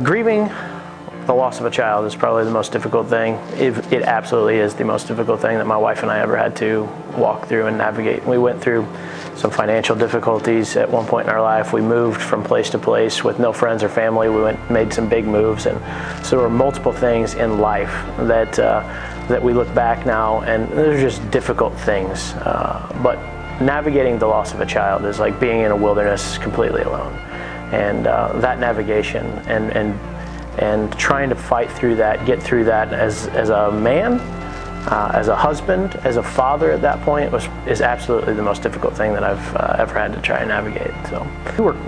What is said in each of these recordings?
Grieving the loss of a child is probably the most difficult thing. It absolutely is the most difficult thing that my wife and I ever had to walk through and navigate. We went through some financial difficulties at one point in our life. We moved from place to place with no friends or family. We made some big moves, and so there were multiple things in life that we look back now, and they're just difficult things. But navigating the loss of a child is like being in a wilderness completely alone, and that navigation and trying to fight through that, get through that as a man, as a husband, as a father at that point is absolutely the most difficult thing that I've ever had to try and navigate. So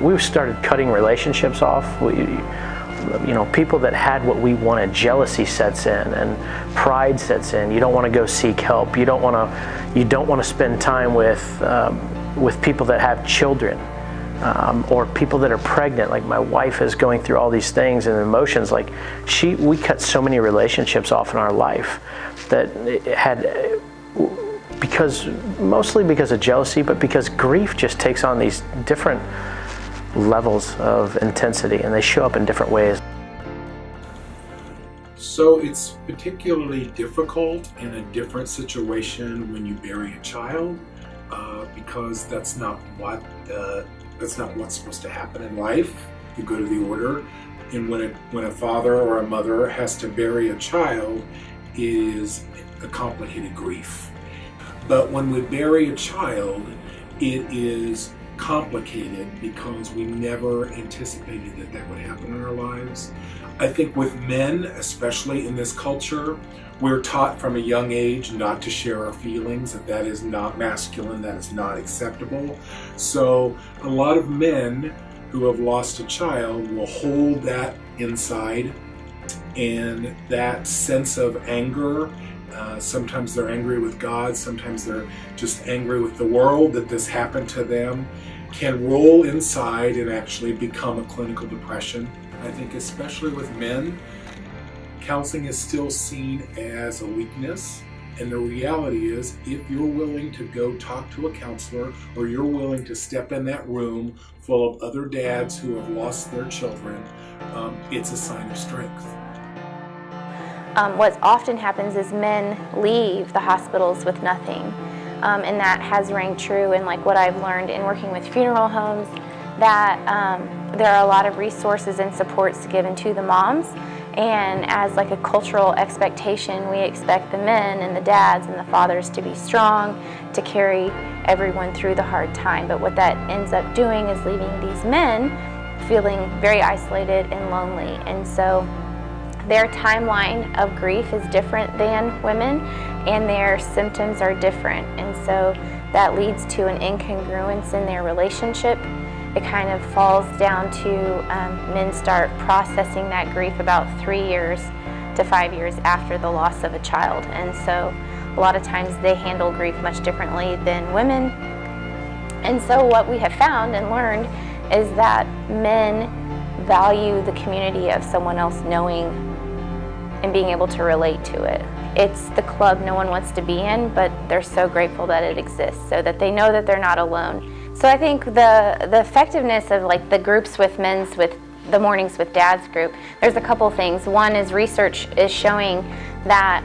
we started cutting relationships off. People that had what we wanted, jealousy sets in and pride sets in. You don't want to go seek help. You don't want to spend time with people that have children. Or people that are pregnant. Like my wife is going through all these things and emotions. Like we cut so many relationships off in our life that mostly because of jealousy, but because grief just takes on these different levels of intensity, and they show up in different ways. So it's particularly difficult in a different situation when you bury a child, because that's not what's supposed to happen in life. You go to the order, and when a father or a mother has to bury a child, it is a complicated grief. But when we bury a child, it is complicated because we never anticipated that would happen in our lives. I think with men, especially in this culture, we're taught from a young age not to share our feelings, that is not masculine, that is not acceptable. So a lot of men who have lost a child will hold that inside, and that sense of anger, sometimes they're angry with God, sometimes they're just angry with the world that this happened to them, can roll inside and actually become a clinical depression. I think especially with men, counseling is still seen as a weakness, and the reality is if you're willing to go talk to a counselor, or you're willing to step in that room full of other dads who have lost their children, it's a sign of strength. What often happens is men leave the hospitals with nothing, and that has rang true in like what I've learned in working with funeral homes, that there are a lot of resources and supports given to the moms. And as like a cultural expectation, we expect the men and the dads and the fathers to be strong, to carry everyone through the hard time. But what that ends up doing is leaving these men feeling very isolated and lonely. And so their timeline of grief is different than women, and their symptoms are different. And so that leads to an incongruence in their relationship. It kind of falls down to men start processing that grief about 3 years to 5 years after the loss of a child. And so a lot of times they handle grief much differently than women. And so what we have found and learned is that men value the community of someone else knowing and being able to relate to it. It's the club no one wants to be in, but they're so grateful that it exists, so that they know that they're not alone. So I think the effectiveness of like the groups with the Mornings with Dads group, there's a couple things. One is research is showing that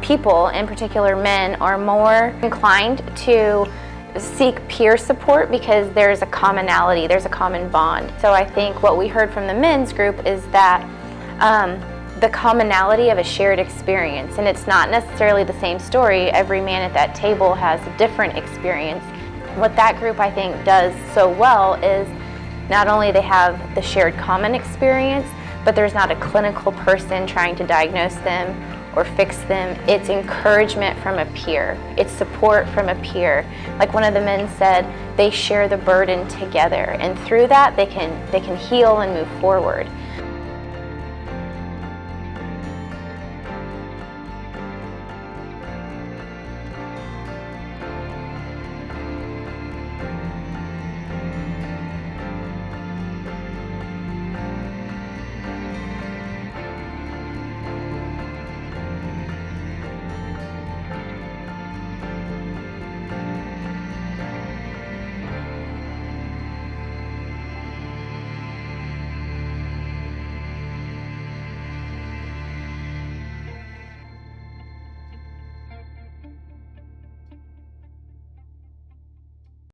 people, in particular men, are more inclined to seek peer support because there's a commonality, there's a common bond. So I think what we heard from the men's group is that the commonality of a shared experience, and it's not necessarily the same story. Every man at that table has a different experience. What that group I think does so well is not only they have the shared common experience, but there's not a clinical person trying to diagnose them or fix them. It's encouragement from a peer. It's support from a peer. Like one of the men said, they share the burden together, and through that they can heal and move forward.